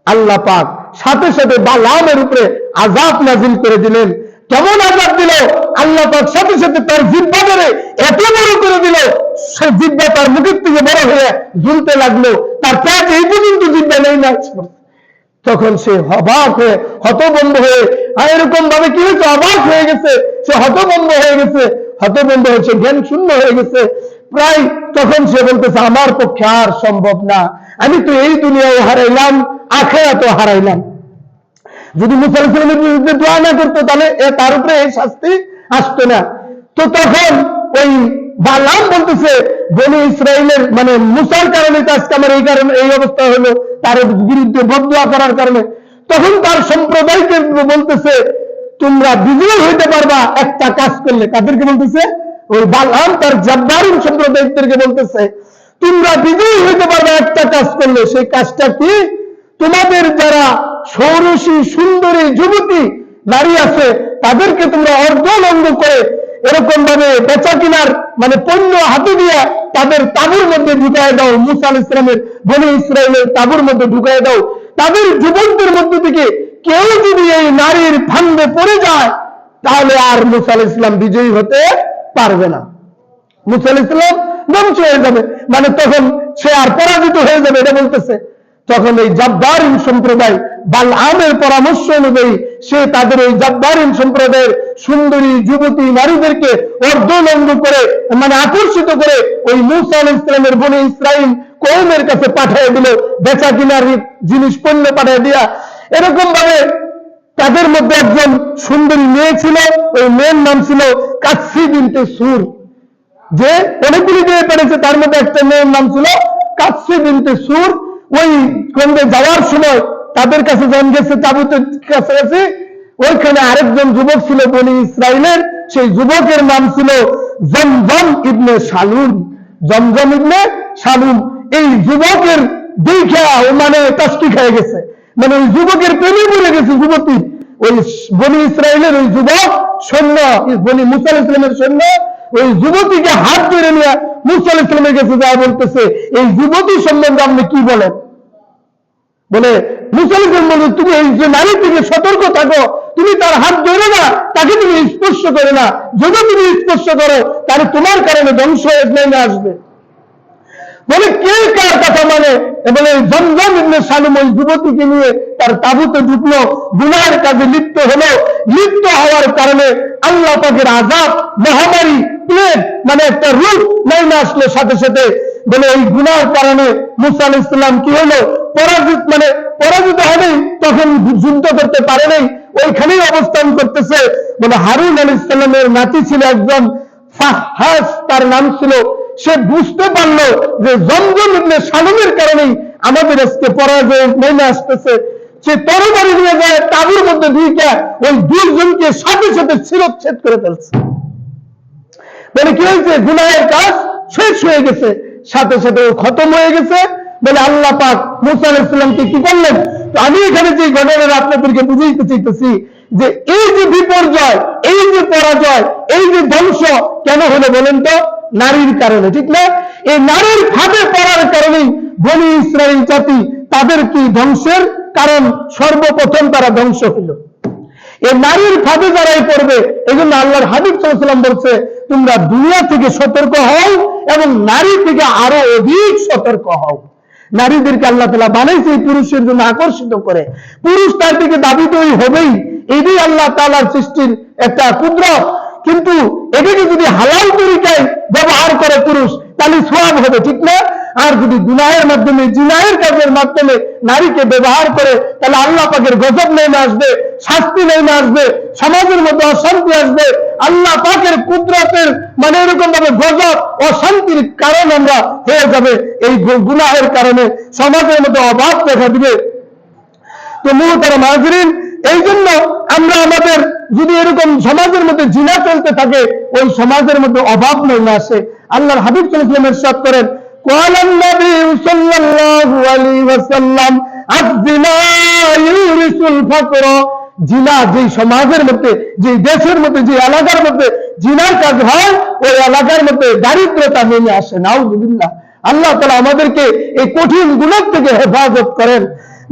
আল্লাহ পাক সাথে সাথে বালামের উপরে আযাব নাযিল করে দিলেন। কেমন আযাব দিল? আল্লাহ পাক সাথে সাথে তার জিহ্বা ধরে এত বড় করে দিল, সে জিহ্বা তার মুখের থেকে বড় হয়ে ঝুলতে লাগলো, তার পেট এই পর্যন্ত জিহ্বা নেই না। তখন সে অবাক হয়ে হতভম্ব হয়ে, এরকম ভাবে কি হয়েছে, অবাক হয়ে গেছে, সে হতভম্ব হয়ে গেছে, হতভম্ব হয়েছে, জ্ঞান শূন্য হয়ে গেছে প্রায়। তখন সে বলতেছে আমার পক্ষে আর সম্ভব না, আমি তো এই দুনিয়াও হারাইলাম, আখিরাতও হারাইলাম। যদি মুসা আলাইহিস সালামের বিরুদ্ধে দোয়া না করতো তাহলে তার উপরে এই শাস্তি আসতো না। তো তখন ওই বালাম বলতেছে বনী ইসরাইলের মানে মুসার কারণে আজকে আমার এই কারণে এই অবস্থা হলো, তার বিরুদ্ধে বদদোয়া করার কারণে। তখন তার সম্প্রদায়কে বলতেছে তোমরা বিজয়ী হইতে পারবা একটা কাজ করলে। কাদেরকে বলতেছে? ওই বালাম তার জাব্বারিন সম্প্রদায়দেরকে বলতেছে তোমরা বিজয়ী হইতে পারবা একটা কাজ করলে। সেই কাজটা কি? তোমাদের যারা ষোড়শী সুন্দরী যুবতী নারী আছে তাদেরকে তোমরা অর্ধনঙ্গ করে এরকম ভাবে বেচা কিনার মানে পণ্য হাতে দিয়ে তাদের তাঁবুর মধ্যে ঢুকায় দাও, মুসা আলাইহিস সালামের বনী ইসরাইলের তাঁবুর মধ্যে ঢুকায় দাও। তাদের যুবকদের মধ্য থেকে কেউ যদি এই নারীর ফান্দে পড়ে যায় তাহলে আর মুসা আলাইহিস সালাম বিজয়ী হতে পারবে না, মুসা আলাইহিস সালাম ধ্বংস হয়ে যাবে, মানে তখন সে আর পরাজিত হয়ে যাবে, এটা বলতেছে। তখন এই জাব্বারিন সম্প্রদায় বালআমের পরামর্শ অনুযায়ী সে তাদের এই জাব্বারিন সম্প্রদায়ের সুন্দরী যুবতী নারীদেরকে অর্ধনঙ্গ করে মানে আকর্ষিত করে ওই মুসা আলাইহিস সালামের বনী ইসরাইল কওমের কাছে পাঠিয়ে দিল, বেচা কিনার জিনিস পণ্য পাঠিয়ে দিয়া। এরকম ভাবে তাদের মধ্যে একজন সুন্দরী মেয়ে ছিল, ওই মেয়ের নাম ছিল কাসসি বিনতে সুর। যে অনেকগুলি মেয়ে পেরেছে তার মধ্যে একটা মেয়ের নাম ছিল কাসসি বিনতে সুর। ওই খন্ডে যাওয়ার সময় তাদের কাছে যখন গেছে তাবুতের কাছাকাছি, ওইখানে আরেকজন যুবক ছিল বনী ইসরাইলের, সেই যুবকের নাম ছিল জমজম ইবনে শালুম। জমজম ইবনে শালুম এই যুবকের দেখা মানে কষ্ট খেয়ে গেছে, মানে ওই যুবকের প্রেমে পড়ে গেছে যুবতী। ওই বনী ইসরাইলের ওই যুবক সৈন্য, বনী মুসা আলাইহিস সালামের সৈন্য ওই যুবতীকে হাত ধরে নিয়ে মুসা আলাইহিস সালামের কাছে যা বলতেছে, এই যুবতী সম্বন্ধে আপনি কি বলেন? বলে মুসা আলাইহিস সালাম বলে, তুমি এই যে নারী থেকে সতর্ক থাকো, তুমি তার হাত ধরে না, তাকে তুমি স্পর্শ করে না, যদি তুমি স্পর্শ করো তাহলে তোমার কারণে ধ্বংস নেমে আসবে। বলে কে কার কথা মানে? বলে জমজম ইবনে সালুম ওই যুবতীকে নিয়ে তার তাঁবুতে ঢুকলো, গুনাহের কাজে লিপ্ত হলো। লিপ্ত হওয়ার কারণে আল্লাহ পাকের আযাব, মহামারী, প্লেগ মানে একটা রূপ নেমে আসলো সাথে সাথে। বলে এই গুনাহের কারণে মুসা আলাইহিস সালাম কি হলো? পরাজিত হলেই, তখন যুদ্ধ করতে পারে নাই, ওইখানেই অবস্থান করতেছে। বলে হারুন আলাইহিস সালামের নাতি ছিল একজন ফাহাস, তার নাম ছিল। সে বুঝতে পারলো যে জমজম ইবনে সালুমের কারণেই আমাদের আজকে পরাজয় নেমে আসতেছে। সে তরবারি নিয়ে যায় তাঁবুর মধ্যে ঢুকে ওই দুইজনকে সাথে সাথে শিরচ্ছেদ করে ফেলছে। বলে কি হয়েছে? গুনাহের কাজ শেষ হয়ে গেছে, সাথে সাথে খতম হয়ে গেছে। বলে আল্লাহ পাক মুসা আলাইহিস সালামকে কি করলেন? তো আমি এখানে যে ঘটনাটা আপনাদেরকে বুঝাইতে চাইতেছি যে এই যে বিপর্যয়, এই যে পরাজয়, এই যে ধ্বংস কেন হলো বলেন তো? নারীর কারণে, ঠিক না? এই নারীর ফাঁদে পড়ার কারণেই বনি ইসরাইল জাতি তাদের কি ধ্বংসের কারণ, সর্বপ্রথম তারা ধ্বংস হইল। এই নারীর ফাঁদে যারাই পড়বে, এই জন্য আল্লাহর হাবিব সাল্লাল্লাহু আলাইহি ওয়াসাল্লাম বলছে, তোমরা দুনিয়া থেকে সতর্ক হও এবং নারী থেকে আরো অধিক সতর্ক হও। নারীদেরকে আল্লাহ তাআলা বানাইছে এই পুরুষের জন্য আকর্ষিত করে, পুরুষ তার দিকে দাবিতই হবেই। এটাই আল্লাহ তাআলার সৃষ্টির একটা কুদরত। কিন্তু এটাকে যদি হালাল তরিকায় ব্যবহার করে পুরুষ, তাহলে সওয়াব হবে, ঠিক না? আর যদি গুনাহের মাধ্যমে, জিনাহের কাজের মাধ্যমে নারীকে ব্যবহার করে, তাহলে আল্লাহ পাকের গজব নেমে আসবে, শাস্তি নেমে আসবে, সমাজের মধ্যে অশান্তি আসবে। আল্লাহ পাকের কুদরতের মানে এরকম ভাবে গজব, অশান্তির কারণ আমরা হয়ে যাবে। এই গুনাহের কারণে সমাজের মধ্যে অভাব দেখা দিবে। তো মুহতারাম হাজিরিন, এই জন্য আমরা আমাদের যদি এরকম সমাজের মধ্যে জিনা চলতে থাকে, ওই সমাজের মধ্যে অভাব নেমে আসে। আল্লাহর হাবিব সাল্লাল্লাহু আলাইহি ওয়াসাল্লাম ইরশাদ করেন, ক্বালান নবী সাল্লাল্লাহু আলাইহি ওয়াসাল্লাম, আয-যিনা ইউরিসুল ফাকর। জিনা যেই সমাজের মধ্যে, যেই দেশের মধ্যে, যে এলাকার মধ্যে জিনার কাজ হয়, ওই এলাকার মধ্যে দারিদ্রতা নেমে আসে। নাউযুবিল্লাহ। আল্লাহ তাআলা আমাদেরকে এই কঠিন গুনাহ থেকে হেফাজত করেন।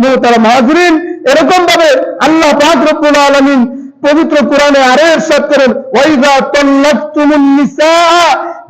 মুহতারাম হাজিরিন, এরকম ভাবে আল্লাহ পাক রব্বুল আলামিন পবিত্র কোরআনে আরো ইরশাদ করেন, ওয়াইযা তাল্লাকতুমুন নিসা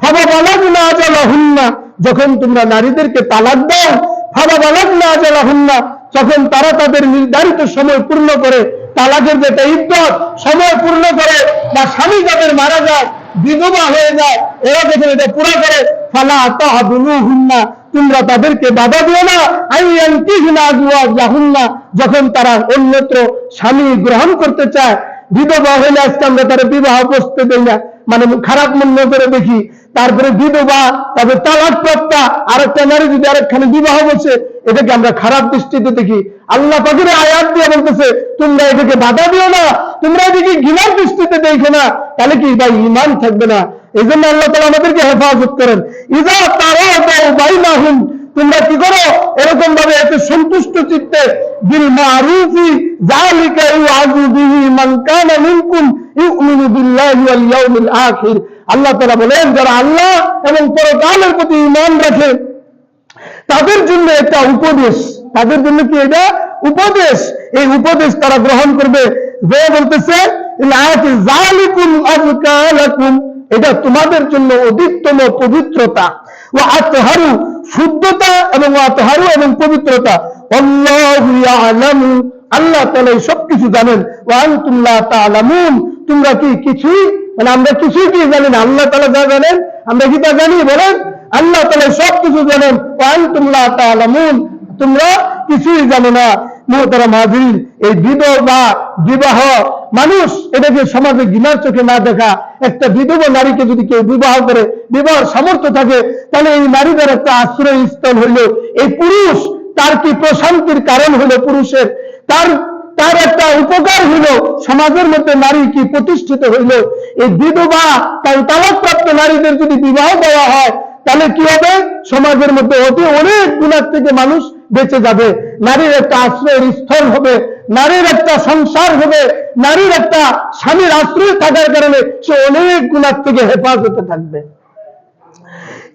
ফাবালাগনা আজালাহুন্না। যখন তোমরা নারীদেরকে তালাক দাও, ফাবালাগনা আজালাহুন্না, যখন তারা তাদের নির্ধারিত সময় পূর্ণ করে, তালাকের যেটা ইদ্দত সময় পূর্ণ করে, বা স্বামী যাদের মারা যায়, বিধবা হয়ে যায়, এরা যখন এটা পুরো করে, ফালা তাহদুলুহুন্না, তোমরা তাদেরকে বাধা দিও না, আইয়ানকিহনা আজওয়াজাহুন্না, যখন তারা অন্যত্র স্বামী গ্রহণ করতে চায়। বিধবা হইলে আজকে আমরা তারা বিবাহ বসতে দেই না, মানে খারাপ মন করে দেখি। তারপরে বিধবা, তারপরে তালাক প্রাপ্তা আরেকটা নারী যদি আরেকখানে বিবাহ বসে, এটাকে আমরা খারাপ দৃষ্টিতে দেখি। আল্লাহ পাকের আয়াত দিয়ে বলতেছে, তোমরা এটাকে বাধা দিও না, তোমরা এটাকে ঘৃণার দৃষ্টিতে দেখো না, তাহলে কি ভাই ঈমান থাকবে না। এই জন্য আল্লাহ তাআলা আমাদেরকে হেফাজত করেন। ইযা তারাদাউ বাইনাহুম, তোমরা কি করো? এরকম ভাবে এতে সন্তুষ্ট চিত্তে, বিল মারুফি যালিকা ইউআযু বিহি মান কানা মিনকুম ইউমিনু বিল্লাহি ওয়াল ইয়াউমিল আখির। আল্লাহ তাআলা বলেন, যারা আল্লাহ এবং পরকালের প্রতি ঈমান রাখে, তাদের জন্য একটা উপদেশ, তাদের জন্য কি এটা? উপদেশ। এই উপদেশ তারা গ্রহণ করবে। যে বলতেছে যালিকুম আযকা লাকুম, এটা তোমাদের জন্য অধিকতম পবিত্রতা, ওয়া আতহারু, শুদ্ধতা, এবং আতহারু এবং পবিত্রতা। আল্লাহু ইয়ালামু, আল্লাহ তাআলা সবকিছু জানেন। ওয়া আনতুম লা তা'লামুন, তোমরা কি কিছুই, মানে আমরা কিছুই কি জানি না, আল্লাহ তাআলা যা জানেন আমরা কি তা জানি? বলেন, আল্লাহ তাআলা সবকিছু জানেন। ওয়া আনতুম লা তা'লামুন, তোমরা কিছুই জানো না। মুহতারাম হাজিরিন, এই বিধবা বিবাহ, মানুষ এটাকে সমাজে ঘৃণার চোখে না দেখা। একটা বিধবা নারীকে যদি কেউ বিবাহ করে, বিবাহের সামর্থ্য থাকে, তাহলে এই নারীদের একটা আশ্রয়স্থল হইল এই পুরুষ। তার কি প্রশান্তির কারণ হলো পুরুষের, তার একটা উপকার হইল, সমাজের মধ্যে নারী কি প্রতিষ্ঠিত হইল। এই বিধবা, তাই তালাকপ্রাপ্ত নারীদের যদি বিবাহ দেওয়া হয়, তাহলে কি হবে? সমাজের মধ্যে অনেক গুনাহ থেকে মানুষ বেঁচে যাবে। নারীর একটা আশ্রয়ের স্থল হবে, নারীর একটা সংসার হবে, নারীর একটা স্বামীর আশ্রয় থাকার কারণে সে অনেক গুনাহ থেকে হেফাজতে থাকবে।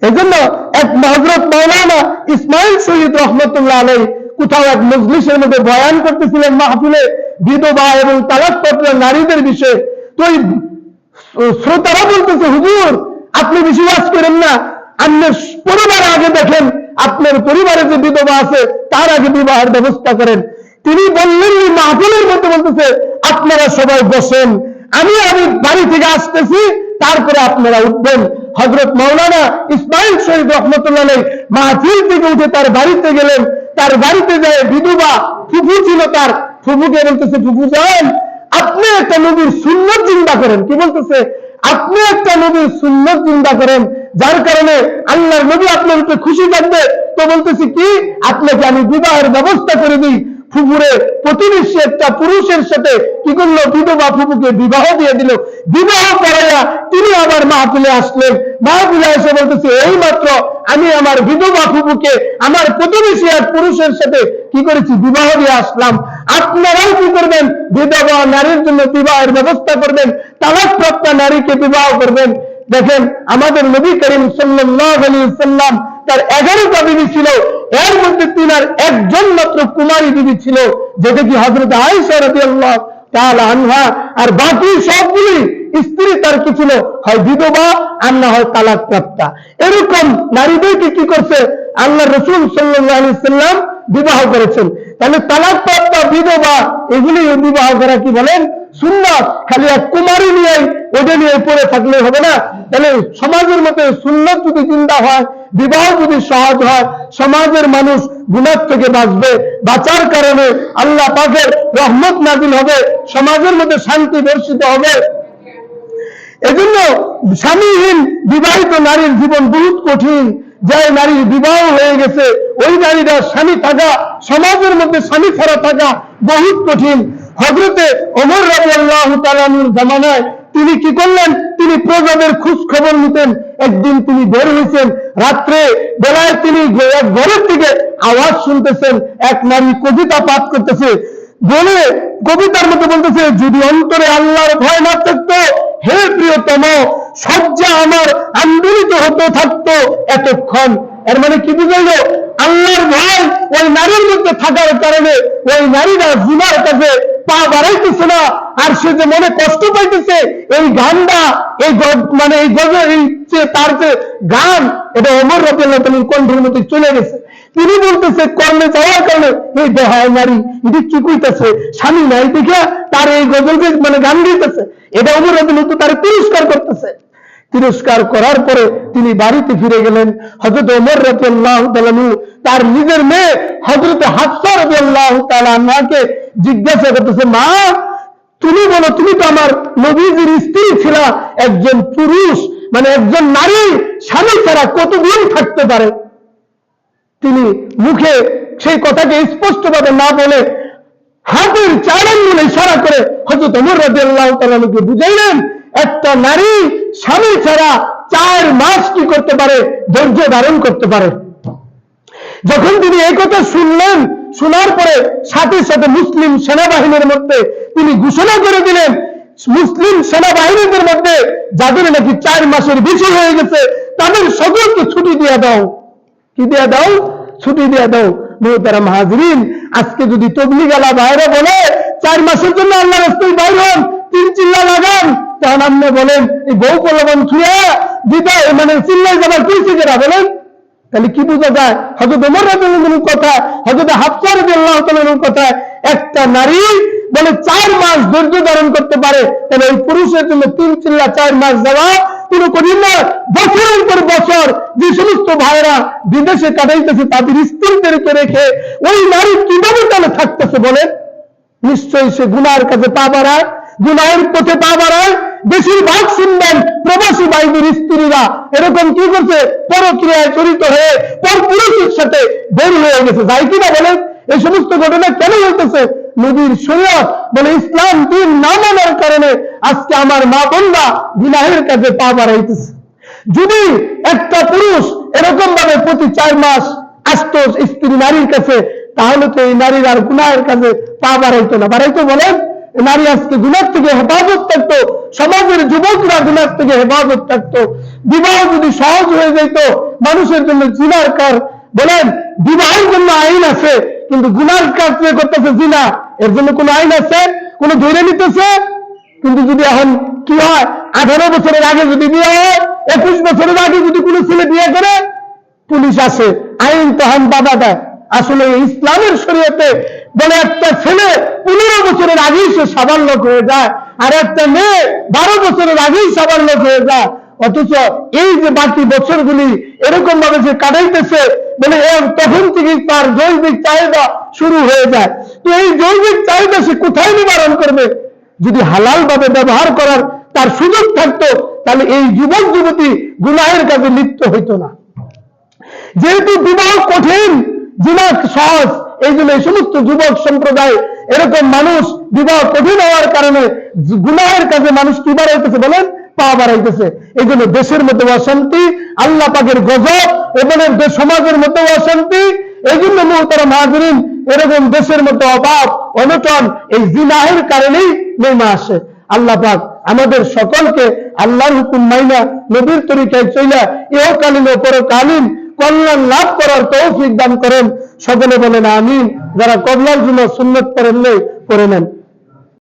এজন্য এক হযরত মাওলানা ইসমাইল শহীদ রহমতুল্লাহ আলাইহি কোথাও এক মজলিসের মধ্যে বয়ান করতেছিলেন মাহফিলে বিধবা এবং তালাকপ্রাপ্ত নারীদের বিষয়ে। তো শ্রোতারা বলতেছে, হুজুর আপনি বেশি ওয়াজ করেন না, আপনার পরিবার আগে দেখেন, আপনার পরিবারে যে বিধবা আছে তার আগে বিবাহের ব্যবস্থা করেন। তিনি বললেন মাহফিলের মধ্যে, বলতেছে আপনারা সবাই বসেন, আমি বাড়ি থেকে আসতেছি, তারপরে আপনারা উঠবেন। হযরত মাওলানা ইসমাইল শহীদ রহমতুল্লাহ আলাইহি মাহফিল থেকে উঠে তার বাড়িতে গেলেন। তার বাড়িতে যায় বিধবা ফুফু ছিল, তার ফুফুকে বলতেছে, ফুফু যান আপনি একটা নবীর সুন্নাত জিন্দা করেন। কি বলতেছে? আপনি একটা নবীর সুন্নাত জিন্দা করেন, যার কারণে আল্লাহর নবী আপনার উপরে খুশি থাকবে। তো বলতেছি কি, আপনাকে আমি বিবাহের ব্যবস্থা করে দিই। ফুফুরে প্রতিবেশী একটা পুরুষের সাথে কি করলো, বিধবা ফুফুকে বিবাহ দিয়ে দিল। বিবাহ করাইয়া তিনি আবার মাহফিলে আসলেন। মাহফিলে এসে বলতেছে, এই মাত্র আমি আমার বিধবা ফুফুকে আমার প্রতিবেশী এক পুরুষের সাথে কি করেছি, বিবাহ দিয়ে আসলাম। আপনারাও কি করবেন, বিধবা নারীর জন্য বিবাহের ব্যবস্থা করবেন, তালাকপ্রাপ্ত নারীকে বিবাহ করবেন। দেখেন আমাদের নবী করিম সাল্লাল্লাহু আলাইহি ওয়াসাল্লাম তার 11টা বিবি ছিল, এর মধ্যে তিনার একজন মাত্র কুমারী বিবি ছিল, যেটা কি হযরত আয়েশা রাদিয়াল্লাহু তাআলা আনহা। আর বাকি সবগুলি স্ত্রী তার কি ছিল, হয় বিধবা আর না হয় তালাকপ্রাপ্তা। এরকম নারীদেরকে কি করছে আল্লাহ রাসূল সাল্লাল্লাহু আলাইহি ওয়াসাল্লাম বিবাহ করেছেন। তাহলে তালাকপ্রাপ্তা বিধবা এগুলি বিবাহ করা কি বলেন, সুন্নাত। খালি এক কুমারী নিয়ে ওটা নিয়ে পড়ে থাকলে হবে না। তাহলে সমাজের মধ্যে সুন্নাত যদি জিন্দা হয়, বিবাহ যদি সহজ হয়, সমাজের মানুষ গুনাহ থেকে বাঁচবে, বাঁচার কারণে আল্লাহ পাকের রহমত নাজিল হবে, সমাজের মধ্যে শান্তি বর্ষিত হবে। এজন্য স্বামীহীন বিবাহিত নারীর জীবন বহুত কঠিন। যে নারীর বিবাহ হয়ে গেছে ওই নারীরা স্বামী থাকা, সমাজের মধ্যে স্বামী ছাড়া থাকা বহুত কঠিন। হযরতে ওমর রাদিয়াল্লাহু তাআলা আনহুর জামানায় তিনি কি করলেন, তিনি প্রজাদের খোঁজ খবর নিতেন। একদিন তিনি বের হয়েছেন, রাত্রে বেলায় তিনি ঘরের থেকে আওয়াজ শুনতেছেন, এক নারী কবিতা পাঠ করতেছে। বলে কবিতার মধ্যে বলতেছে, যদি অন্তরে আল্লাহর ভয় না থাকতো হে প্রিয়তম, সজ্জা আমার আন্দোলিত হতে থাকতো এতক্ষণ। এর মানে কি বুঝাইলো, আল্লাহর ভয় ওই নারীর মধ্যে থাকার কারণে ওই নারীরা জিনার কাছে পা বাড়াইতেছে না। আর সে যে মনে কষ্ট পাইতেছে, এই গানটা এই মানে এই গজল, এই তার যে গান, এটা ওমর রাদিয়াল্লাহু তাআলার কণ্ঠের মধ্যে চলে গেছে। তিনি বলতেছে কর্মে যাওয়ার কারণে এই বেহায়া নারী এটি কি কইতেছে, স্বামী নাই দেখে তার এই গজলকে মানে গান গাইতেছে। এটা ওমর রাদিয়াল্লাহু তাআলা তার তিরস্কার করতেছে। তিরস্কার করার পরে তিনি বাড়িতে ফিরে গেলেন। হযরত ওমর রাদিয়াল্লাহু তাআলা তার নিজের মেয়ে হযরত হাফসা রাদিয়াল্লাহু তাআলা আনহাকে জিজ্ঞাসা করতেছে, মা তুমি বলো, তুমি তো আমার নবীজির স্ত্রী ছিল, একজন পুরুষ মানে একজন নারী স্বামী ছাড়া কতদিন থাকতে পারে? তিনি মুখে সেই কথাকে স্পষ্টভাবে না বলে হাতের 4 আঙ্গুলে ইশারা করে হযরত ওমর রাদিয়াল্লাহু তাআলাকে বুঝাইলেন, একটা নারী স্বামী ছাড়া 4 মাস কি করতে পারে, ধৈর্য ধারণ করতে পারে। যখন তিনি এই কথা শুনলেন, শোনার পরে সাথে সাথে মুসলিম সেনাবাহিনীর মধ্যে তিনি ঘোষণা করে দিলেন, মুসলিম সেনাবাহিনীদের মধ্যে যাদের নাকি 4 মাসের বেশি হয়ে গেছে তাদের সকলকে ছুটি দিয়ে দাও। কি দিয়ে দাও? ছুটি দিয়ে দাও। মুহতারাম হাজিরিন, আজকে যদি তবলিগালা বাইরে বলে 4 মাসের জন্য আল্লাহর রাস্তায় বাইর হন, 3 চিল্লা লাগান, তখন আপনি বলেন এই বউ প্রলোভন ছুঁয়ে বিদায় মানে চিল্লাই যাবার কইছে যারা বলেন। তাহলে কি বোঝা যায়, হযরত ওমর রাদিয়াল্লাহু আনহুর কথা, হযরত হাফসা রাদিয়াল্লাহু তাআলার কথা, একটা নারী বলে 4 মাস ধৈর্য ধারণ করতে পারে, তাহলে ওই পুরুষের জন্য 3 চিল্লা 4 মাস যাওয়া কোনো কঠিন না। বছরের পর বছর যে সমস্ত ভাইরা বিদেশে কাটাইতেছে তাদের স্ত্রীদেরকে রেখে ওই নারী কিভাবে তাহলে থাকতেছে বলেন? নিশ্চয়ই সে গুনাহের কাছে পা বাড়ায়, গুনাহের পথে পা বাড়ায়। বেশিরভাগ শুনবেন প্রবাসী ভাইদের স্ত্রীরা এরকম কি করছে, পরক্রিয়ায় জড়িত হয়ে পর পুরুষের সাথে বের হয়ে গেছে, যাই কিনা বলেন? এই সমস্ত ঘটনা কেন হইতেছে? নবীর শরীয়ত বলে ইসলাম দিন না মানার কারণে আজকে আমার মা বোনরা গুনাহের কাছে পা বাড়াইতেছে। যদি একটা পুরুষ এরকম ভাবে প্রতি 4 মাস আসতো স্ত্রী নারীর কাছে, তাহলে তো এই নারীর আর গুনাহের কাজে পা বাড়াইতো না। বাড়াইতো বলেন? নারী আজকে গুনাহ থেকে হেফাজত থাকতো, সমাজের যুবকরা গুনাহ থেকে হেফাজত থাকতো। বিবাহ যদি সহজ হয়ে যেত মানুষের জন্য, জিনার কার বলেন বিবাহের জন্য আইন আছে, কিন্তু গুনার কাজ করতেছে জিনা, এর জন্য কোন আইন আছে? কোন ধরে নিতেছে? কিন্তু যদি এখন কি হয়, 18 বছরের আগে যদি বিয়ে হয়, 21 বছরের আগে যদি কোনো ছেলে বিয়ে করে, পুলিশ আসে, আইন তখন বাধা দেয়। আসলে ইসলামের শরীয়তে বলে একটা ছেলে 15 বছরের আগেই সে সাবালক হয়ে যায়, আর একটা মেয়ে 12 বছরের আগেই সাবালক হয়ে যায়। অথচ এই যে বাকি বছরগুলি এরকম ভাবে যে কাটাইতেছে, বলে তখন থেকেই তার জৈবিক চাহিদা শুরু হয়ে যায়। তো এই জৈবিক চাহিদা সে কোথায় নিবারণ করবে? যদি হালাল ভাবে ব্যবহার করার তার সুযোগ থাকতো, তাহলে এই যুবক যুবতী গুনাহের কাজে লিপ্ত হইতো না। যেহেতু বিবাহ কঠিন, জিনা সহজ, এই জন্য এই সমস্ত যুবক সম্প্রদায় এরকম মানুষ বিবাহ কঠিন হওয়ার কারণে গুনাহের কাজে মানুষ কি বাড়াইতেছে বলেন? পা বাড়াইতেছে। এই জন্য দেশের মধ্যে অশান্তি, আল্লাহ পাকের গজব, এবং সমাজের মধ্যে অশান্তি। এই জন্য মুহতারাম হাজিরিন, এরকম দেশের মধ্যে অভাব অনটন এই জিনাহের কারণেই নেমে আসে। আল্লাহ পাক আমাদের সকলকে আল্লাহর হুকুম মাইনা নবীর তরিকায় চইলা ইহকালীন ও পরকালীন কল্যাণ লাভ করার তৌফিক দান করেন। সকলে বলেন আমিন। যারা কবলার জন্য সুন্নত পড়েন নেই, পড়ে নেন।